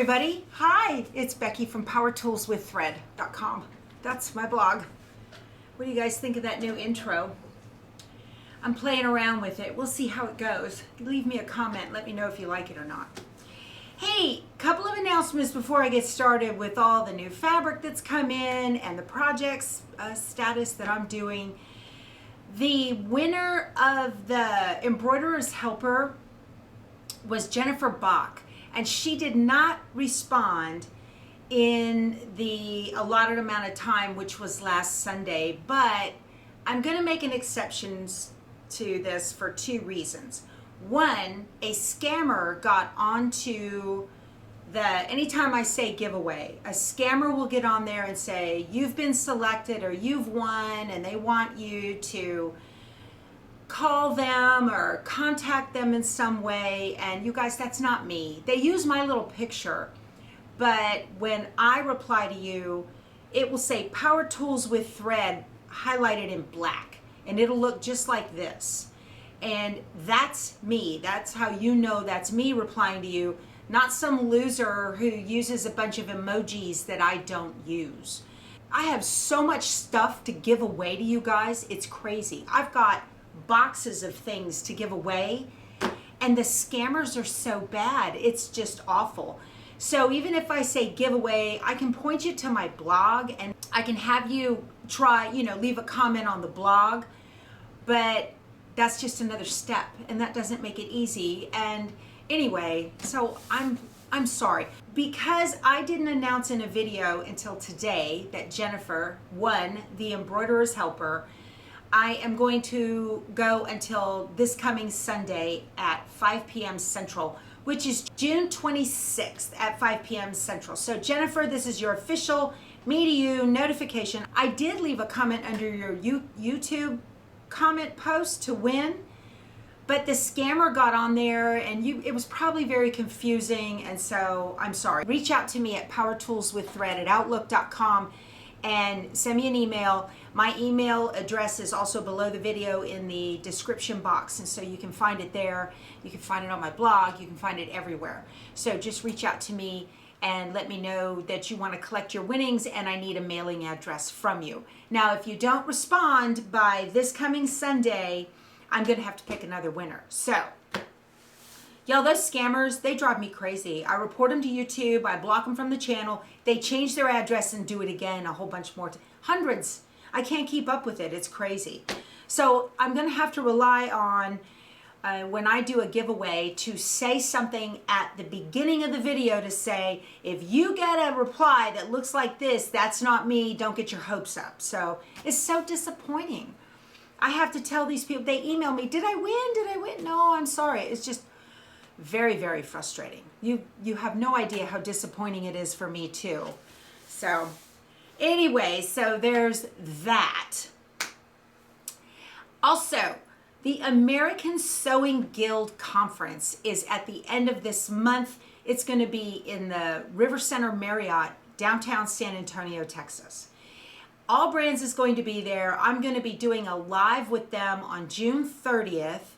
everybody. Hi, it's Becky from PowerToolsWithThread.com. That's my blog. What do you guys think of that new intro? I'm playing around with it. We'll see how it goes. Leave me a comment. Let me know if you like it or not. Hey, couple of announcements before I get started with all the new fabric that's come in and the project's status that I'm doing. The winner of the Embroiderer's Helper was Jennifer Bach, and she did not respond in the allotted amount of time, which was last Sunday, but I'm going to make an exception to this for two reasons. One, a scammer got onto anytime I say giveaway, a scammer will get on there and say, you've been selected or you've won, and they want you to call them or contact them in some way. And you guys, that's not me. They use my little picture, but when I reply to you, it will say Power Tools with Thread highlighted in black, and it'll look just like this. And that's me. That's how you know that's me replying to you, not some loser who uses a bunch of emojis that I don't use. I have so much stuff to give away to you guys. It's crazy. I've got boxes of things to give away, and the scammers are so bad. It's just awful. So even if I say giveaway, I can point you to my blog and I can have you try, leave a comment on the blog, but that's just another step, and that doesn't make it easy. And anyway, so I'm sorry. Because I didn't announce in a video until today that Jennifer won the Embroiderer's Helper, I am going to go until this coming Sunday at 5 p.m. Central, which is June 26th at 5 p.m. Central. So Jennifer, this is your official me to you notification. I did leave a comment under your YouTube comment post to win, but the scammer got on there and it was probably very confusing, and so I'm sorry. Reach out to me at powertoolswiththread@outlook.com and send me an email. My email address is also below the video in the description box, and so you can find it there. You can find it on my blog. You can find it everywhere. So just reach out to me and let me know that you want to collect your winnings, and I need a mailing address from you. Now, if you don't respond by this coming Sunday, I'm going to have to pick another winner. So, y'all, those scammers, they drive me crazy. I report them to YouTube. I block them from the channel. They change their address and do it again a whole bunch more. Hundreds. I can't keep up with it. It's crazy. So I'm going to have to rely on when I do a giveaway to say something at the beginning of the video to say, if you get a reply that looks like this, that's not me. Don't get your hopes up. So it's so disappointing. I have to tell these people, they email me, did I win? Did I win? No, I'm sorry. It's just very, very frustrating. You have no idea how disappointing it is for me too. So anyway, so there's that. Also, the American Sewing Guild Conference is at the end of this month. It's going to be in the River Center Marriott, downtown San Antonio, Texas. All Brands is going to be there. I'm going to be doing a live with them on June 30th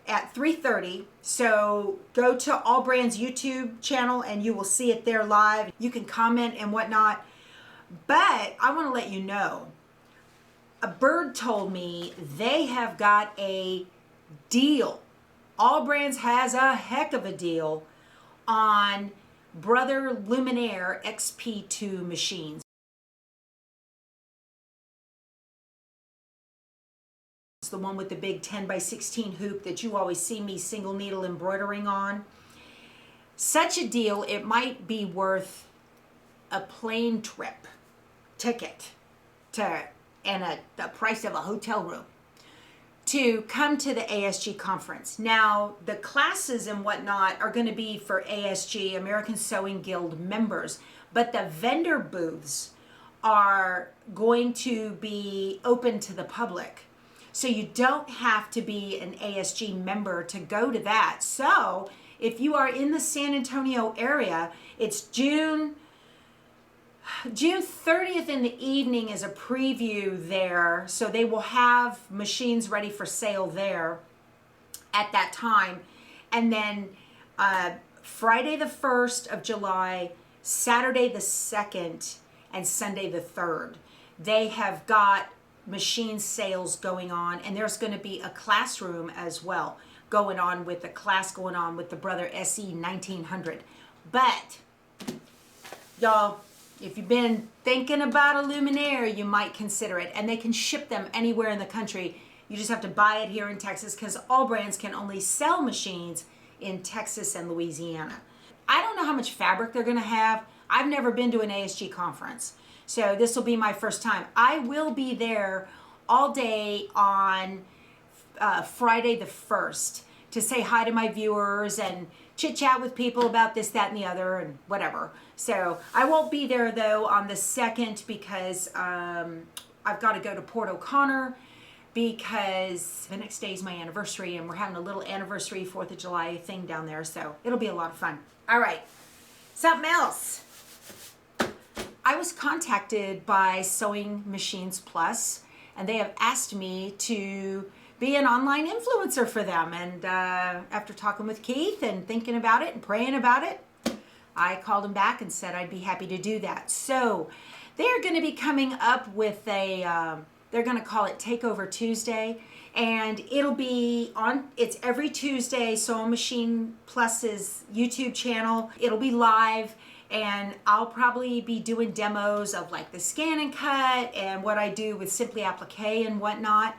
at 3:30. So go to All Brands YouTube channel and you will see it there live. You can comment and whatnot. But I want to let you know, a bird told me they have got a deal. All Brands has a heck of a deal on Brother Luminaire XP2 machines. It's the one with the big 10x16 hoop that you always see me single needle embroidering on. Such a deal, it might be worth a plane trip ticket and the price of a hotel room to come to the ASG conference. Now, the classes and whatnot are going to be for ASG, American Sewing Guild members, but the vendor booths are going to be open to the public. So you don't have to be an ASG member to go to that. So if you are in the San Antonio area, it's June 30th in the evening is a preview there. So they will have machines ready for sale there at that time. And then Friday the 1st of July, Saturday the 2nd, and Sunday the 3rd. They have got machine sales going on, and there's going to be a classroom as well going on with the class going on with the Brother SE 1900. But y'all, if you've been thinking about a luminaire, you might consider it, and they can ship them anywhere in the country. You just have to buy it here in Texas, because all brands can only sell machines in Texas and Louisiana. I don't know how much fabric they're going to have. I've never been to an ASG conference, so this will be my first time. I will be there all day on Friday the 1st to say hi to my viewers and chit chat with people about this, that, and the other, and whatever. So I won't be there though on the 2nd, because I've got to go to Port O'Connor, because the next day is my anniversary, and we're having a little anniversary 4th of July thing down there, so it'll be a lot of fun. All right, something else. I was contacted by Sewing Machines Plus, and they have asked me to be an online influencer for them. And after talking with Keith and thinking about it and praying about it, I called him back and said I'd be happy to do that. So they're going to be coming up with a, they're going to call it Takeover Tuesday. And it'll be on, it's every Tuesday, Sewing Machine Plus's YouTube channel. It'll be live. And I'll probably be doing demos of like the scan and cut and what I do with Simply Applique and whatnot.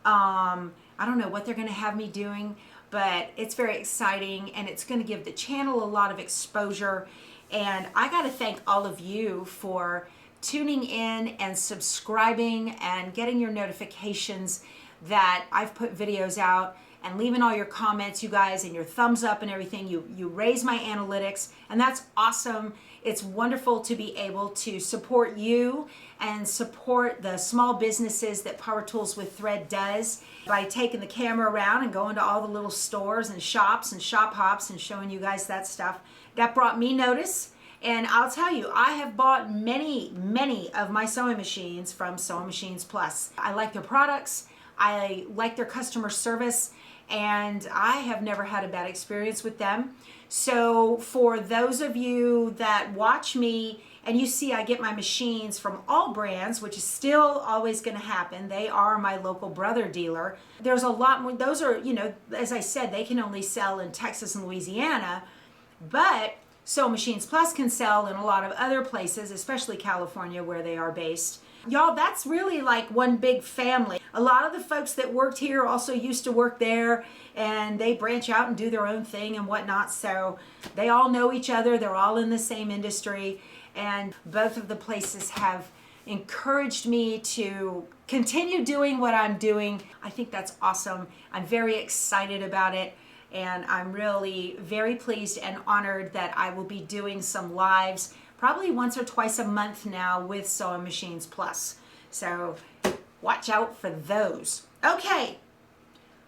I don't know what they're going to have me doing, but it's very exciting, and it's going to give the channel a lot of exposure. And I got to thank all of you for tuning in and subscribing and getting your notifications that I've put videos out, and leaving all your comments, you guys, and your thumbs up and everything. You raise my analytics, and that's awesome. It's wonderful to be able to support you and support the small businesses that Power Tools with Thread does by taking the camera around and going to all the little stores and shops and shop hops and showing you guys that stuff. That brought me notice. And I'll tell you, I have bought many of my sewing machines from Sewing Machines Plus. I like their products. I like their customer service, and I have never had a bad experience with them. So for those of you that watch me and you see I get my machines from all brands, which is still always going to happen. They are my local brother dealer. There's a lot more. Those are, you know, as I said, they can only sell in Texas and Louisiana, but Sewing Machines Plus can sell in a lot of other places, especially California where they are based. Y'all, that's really like one big family. A lot of the folks that worked here also used to work there, and they branch out and do their own thing and whatnot. So they all know each other. They're all in the same industry, and both of the places have encouraged me to continue doing what I'm doing. I think that's awesome. I'm very excited about it, and I'm really very pleased and honored that I will be doing some lives probably once or twice a month now with Sewing Machines Plus. So watch out for those. Okay,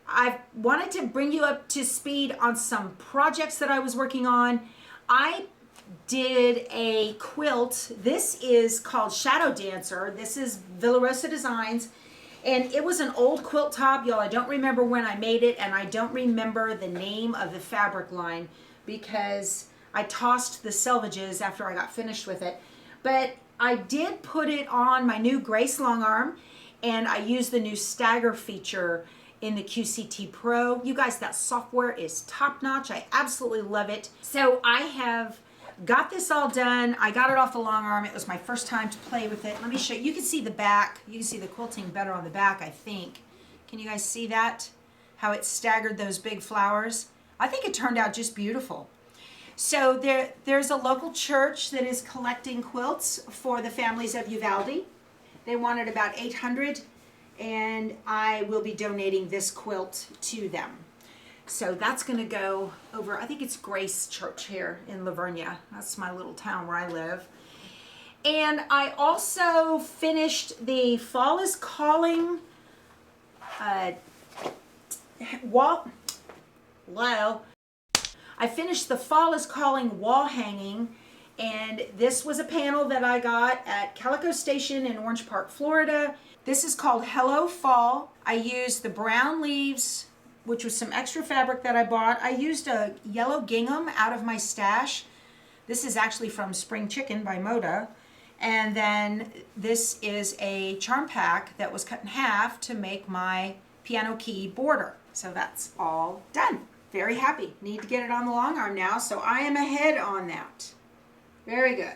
I wanted to bring you up to speed on some projects that I was working on. I did a quilt. This is called Shadow Dancer. This is Villa Rosa Designs. And it was an old quilt top, y'all. I don't remember when I made it, and I don't remember the name of the fabric line because I tossed the selvages after I got finished with it. But I did put it on my new Grace long arm, and I used the new stagger feature in the QCT Pro. You guys, that software is top notch. I absolutely love it. So I have got this all done. I got it off the long arm. It was my first time to play with it. Let me show you. You can see the back. You can see the quilting better on the back, I think. Can you guys see that? How it staggered those big flowers? I think it turned out just beautiful. So there's a local church that is collecting quilts for the families of Uvalde. They wanted about 800, and I will be donating this quilt to them. So that's going to go over, I think it's Grace Church here in LaVernia. That's my little town where I live. And I also finished the Fall is Calling wall. Wow. I finished the Fall is Calling wall hanging, and this was a panel that I got at Calico Station in Orange Park, Florida. This is called Hello Fall. I used the brown leaves which was some extra fabric that I bought. I used a yellow gingham out of my stash. This is actually from Spring Chicken by Moda. And then this is a charm pack that was cut in half to make my piano key border. So that's all done. Very happy. Need to get it on the long arm now, so I am ahead on that. Very good.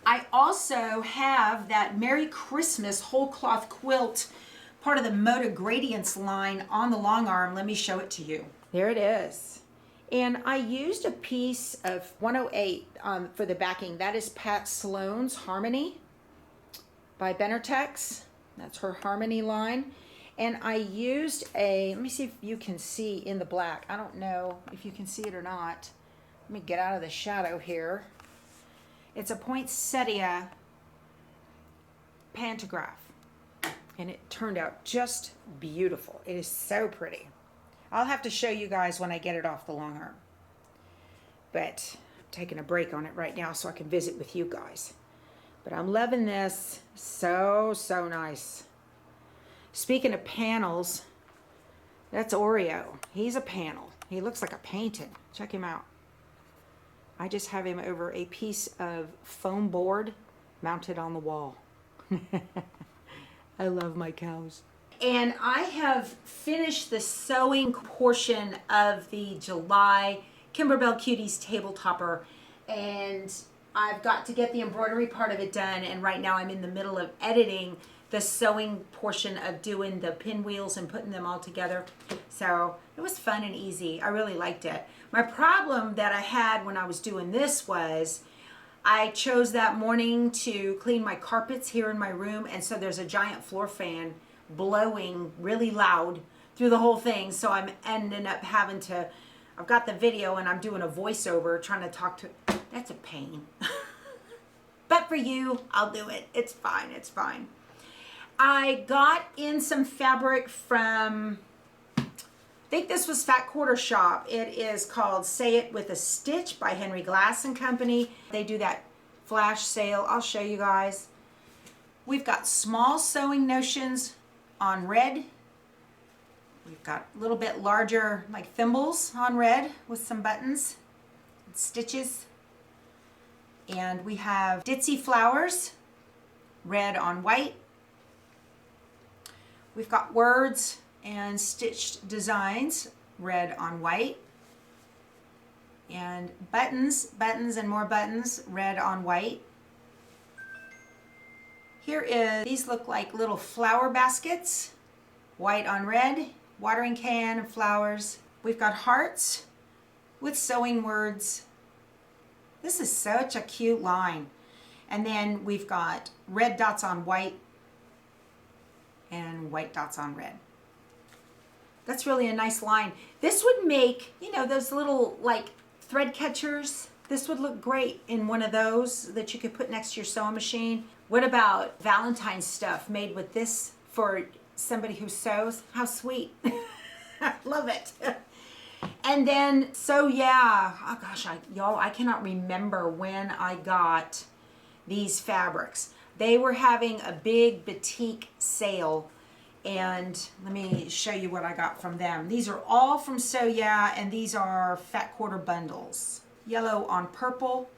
I also have that Merry Christmas whole cloth quilt, part of the Moda Gradients line, on the long arm. Let me show it to you. There it is. And I used a piece of 108 for the backing. That is Pat Sloan's Harmony by Benartex. That's her Harmony line. And I used a, let me see if you can see in the black. I don't know if you can see it or not. Let me get out of the shadow here. It's a poinsettia pantograph. And it turned out just beautiful. It is so pretty. I'll have to show you guys when I get it off the long arm. But I'm taking a break on it right now so I can visit with you guys. But I'm loving this. So, so nice. Speaking of panels, that's Oreo. He's a panel. He looks like a painting. Check him out. I just have him over a piece of foam board mounted on the wall. I love my cows. And I have finished the sewing portion of the July Kimberbell Cuties table topper, and I've got to get the embroidery part of it done, and right now I'm in the middle of editing the sewing portion of doing the pinwheels and putting them all together. So it was fun and easy. I really liked it. My problem that I had when I was doing this was I chose that morning to clean my carpets here in my room, and so there's a giant floor fan blowing really loud through the whole thing. So I'm ending up having to, I've got the video and I'm doing a voiceover trying to talk to, that's a pain. But for you, I'll do it. It's fine, it's fine. I got in some fabric from, I think this was Fat Quarter Shop. It is called Say It With a Stitch by Henry Glass and Company. They do that flash sale. I'll show you guys. We've got small sewing notions on red. We've got a little bit larger like thimbles on red with some buttons and stitches. And we have ditzy flowers, red on white. We've got words and stitched designs, red on white. And buttons, buttons and more buttons, red on white. Here is, these look like little flower baskets, white on red, watering can and flowers. We've got hearts with sewing words. This is such a cute line. And then we've got red dots on white and white dots on red. That's really a nice line. This would make, you know, those little like thread catchers. This would look great in one of those that you could put next to your sewing machine. What about Valentine's stuff made with this for somebody who sews? How sweet. I love it. And then, so yeah, oh gosh, y'all, I cannot remember when I got these fabrics. They were having a big boutique sale, and let me show you what I got from them. These are all from So Yeah, and these are Fat Quarter bundles. Yellow on purple.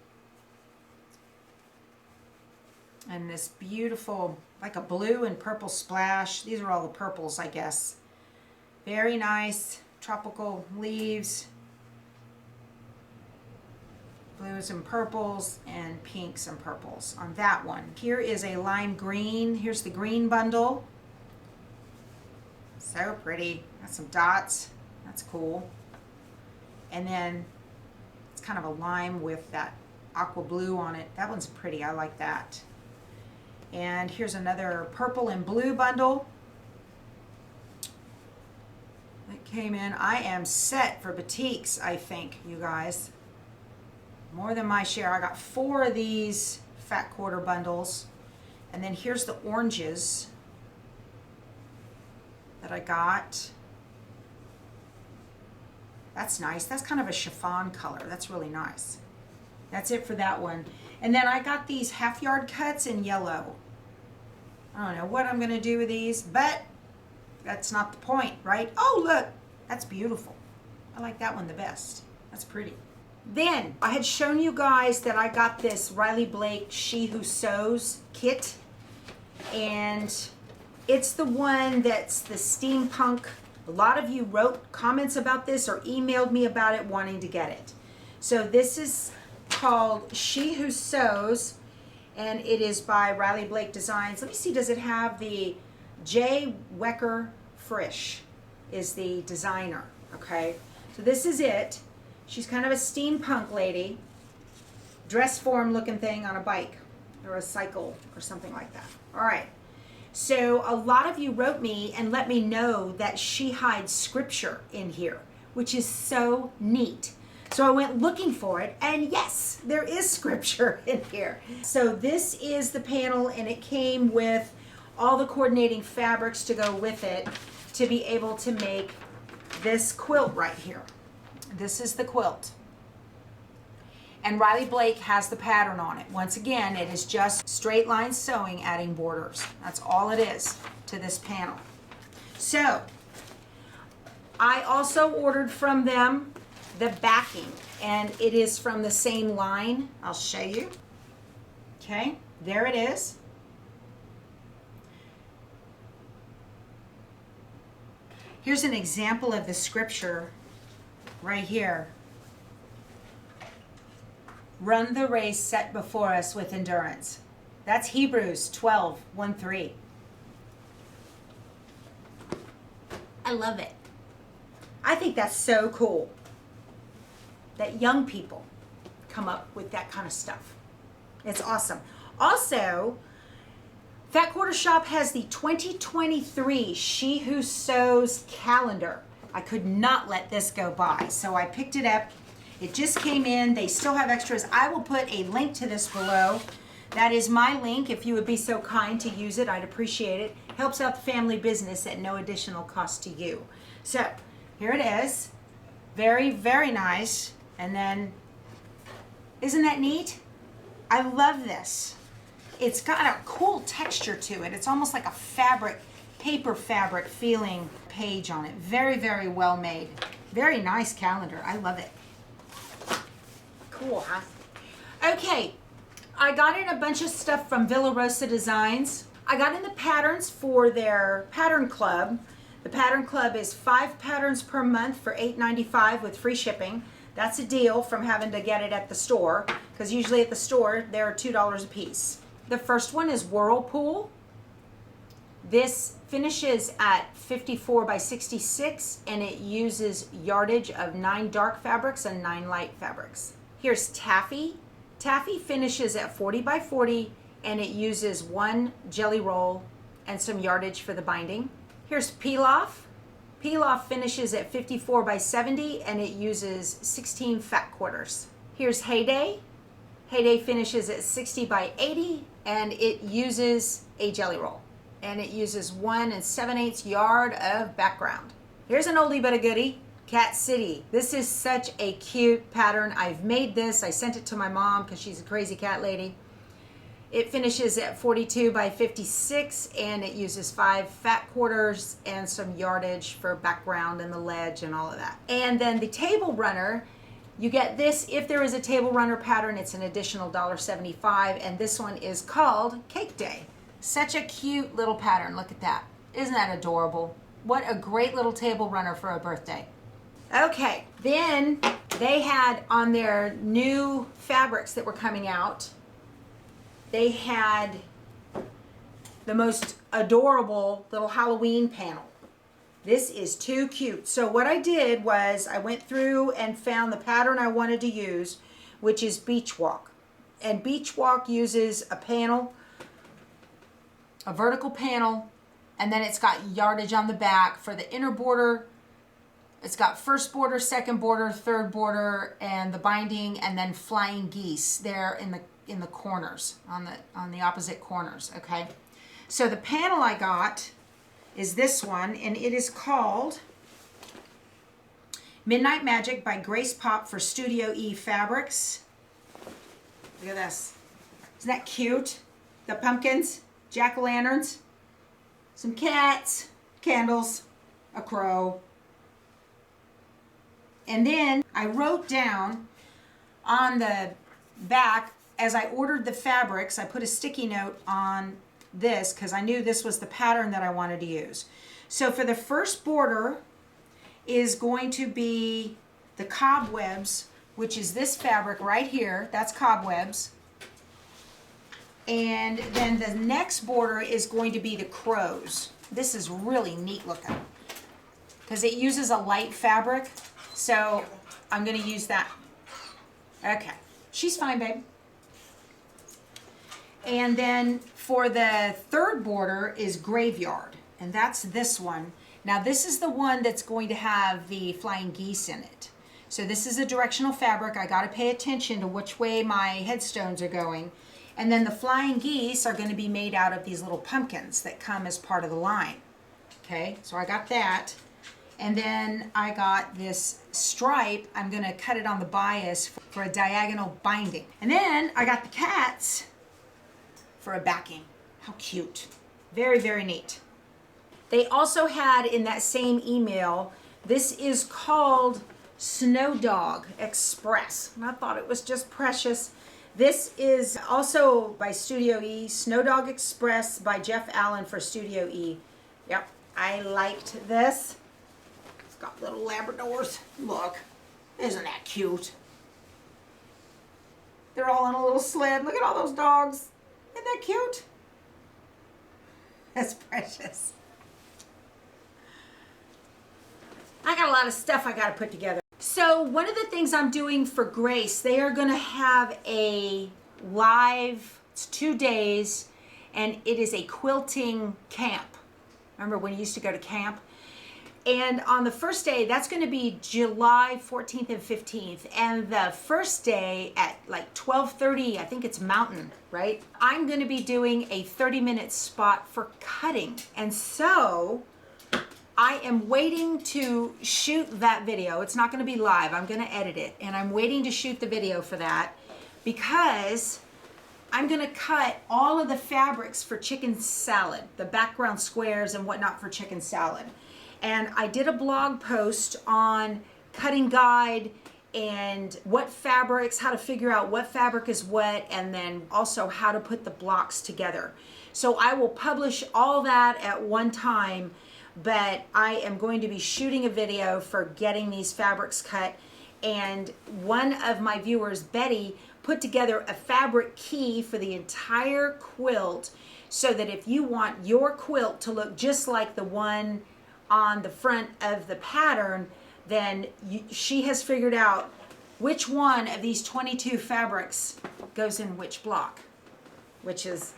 And this beautiful, like a blue and purple splash. These are all the purples, I guess. Very nice. Tropical leaves. Blues and purples and pinks and purples on that one. Here is a lime green. Here's the green bundle. So pretty. Got some dots. That's cool. And then it's kind of a lime with that aqua blue on it. That one's pretty. I like that. And here's another purple and blue bundle that came in. I am set for boutiques, I think, you guys. More than my share. I got 4 of these Fat Quarter bundles. And then here's the oranges that I got. That's nice. That's kind of a chiffon color. That's really nice. That's it for that one. And then I got these half-yard cuts in yellow. I don't know what I'm going to do with these, but that's not the point, right? Oh, look. That's beautiful. I like that one the best. That's pretty. Then I had shown you guys that I got this Riley Blake She Who Sews kit, and it's the one that's the steampunk. A lot of you wrote comments about this or emailed me about it wanting to get it. So this is called She Who Sews, and it is by Riley Blake Designs. Let me see, does it have the J. Wecker Frisch is the designer, okay? So this is it. She's kind of a steampunk lady, dress form looking thing on a bike or a cycle or something like that. All right. So a lot of you wrote me and let me know that she hides scripture in here, which is so neat. So I went looking for it, and yes, there is scripture in here. So this is the panel, and it came with all the coordinating fabrics to go with it to be able to make this quilt right here. This is the quilt. And Riley Blake has the pattern on it. Once again, it is just straight line sewing, adding borders. That's all it is to this panel. So I also ordered from them the backing, and it is from the same line. I'll show you. Okay, there it is. Here's an example of the scripture right here. Run the race set before us with endurance. That's Hebrews 12:1-3. I love it. I think that's so cool that young people come up with that kind of stuff. It's awesome. Also, Fat Quarter Shop has the 2023 She Who Sews calendar. I could not let this go by, so I picked it up. It just came in. They still have extras. I will put a link to this below. That is my link. If you would be so kind to use it, I'd appreciate it. Helps out the family business at no additional cost to you. So here it is. Very, very nice. And then, isn't that neat? I love this. It's got a cool texture to it. It's almost like a fabric, paper fabric feeling page on it. Very, very well made. Very nice calendar. I love it. Cool, huh? Okay, I got in a bunch of stuff from ROSA Designs. I got in the patterns for their pattern club. The pattern club is 5 patterns per month for $8.95 with free shipping. That's a deal from having to get it at the store, because usually at the store they're $2 a piece. The first one is Whirlpool. This finishes at 54 by 66, and it uses yardage of 9 dark fabrics and 9 light fabrics. Here's Taffy. Taffy finishes at 40 by 40, and it uses 1 jelly roll and some yardage for the binding. Here's Pilaf. Pilaf finishes at 54 by 70, and it uses 16 fat quarters. Here's Heyday. Heyday finishes at 60 by 80, and it uses a jelly roll. And it uses 1 7/8 yard of background. Here's an oldie but a goodie, Cat City. This is such a cute pattern. I've made this. I sent it to my mom because she's a crazy cat lady. It finishes at 42 by 56, and it uses 5 fat quarters and some yardage for background and the ledge and all of that. And then the table runner, you get this if there is a table runner pattern. It's an additional $1.75, and this one is called Cake Day. Such a cute little pattern. Look at that. Isn't that adorable? What a great little table runner for a birthday. Okay, then they had on their new fabrics that were coming out, they had the most adorable little Halloween panel. This is too cute. So what I did was I went through and found the pattern I wanted to use, which is Beach Walk. And Beach Walk uses a panel, a vertical panel, and then it's got yardage on the back for the inner border. It's got first border, second border, third border, and the binding, and then flying geese there in the corners, on the opposite corners, okay? So the panel I got is this one, and it is called Midnight Magic by Grace Pop for Studio E Fabrics. Look at this. Isn't that cute? The pumpkins, jack-o'-lanterns, some cats, candles, a crow. And then I wrote down on the back, as I ordered the fabrics, I put a sticky note on this because I knew this was the pattern that I wanted to use. So for the first border is going to be the cobwebs, which is this fabric right here. That's cobwebs. And then the next border is going to be the crows. This is really neat looking because it uses a light fabric. So I'm going to use that. Okay. She's fine, babe. And then for the third border is graveyard. And that's this one. Now this is the one that's going to have the flying geese in it. So this is a directional fabric. I got to pay attention to which way my headstones are going. And then the flying geese are going to be made out of these little pumpkins that come as part of the line. Okay, so I got that. And then I got this stripe. I'm going to cut it on the bias for a diagonal binding. And then I got the cats for a backing. How cute. Very, very neat. They also had in that same email, this is called Snow Dog Express. And I thought it was just precious. This is also by Studio E, Snow Dog Express by Jeff Allen for Studio E. Yep, I liked this. It's got little Labradors. Look, isn't that cute? They're all on a little sled. Look at all those dogs. Isn't that cute? That's precious. I got a lot of stuff I got to put together. So one of the things I'm doing for Grace, they are going to have a live, it's 2 days, and it is a quilting camp. Remember when you used to go to camp? And on the first day, that's going to be July 14th and 15th. And the first day at like 12:30, I think it's Mountain, right? I'm going to be doing a 30-minute spot for cutting. And so I am waiting to shoot that video. It's not going to be live. I'm going to edit it. And I'm waiting to shoot the video for that because I'm going to cut all of the fabrics for chicken salad, the background squares and whatnot for chicken salad. And I did a blog post on cutting guide and what fabrics, how to figure out what fabric is what, and then also how to put the blocks together. So I will publish all that at one time, but I am going to be shooting a video for getting these fabrics cut. And one of my viewers, Betty, put together a fabric key for the entire quilt so that if you want your quilt to look just like the one on the front of the pattern, then she has figured out which one of these 22 fabrics goes in which block, which is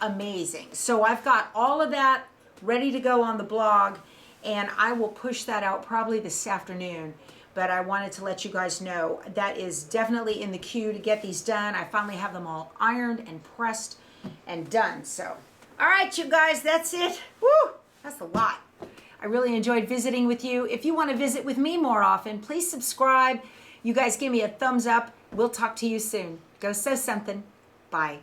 amazing. So I've got all of that ready to go on the blog, and I will push that out probably this afternoon. But I wanted to let you guys know that is definitely in the queue to get these done. I finally have them all ironed and pressed and done. So, all right, you guys, that's it. Woo, that's a lot. I really enjoyed visiting with you. If you want to visit with me more often, please subscribe. You guys give me a thumbs up. We'll talk to you soon. Go sew something. Bye.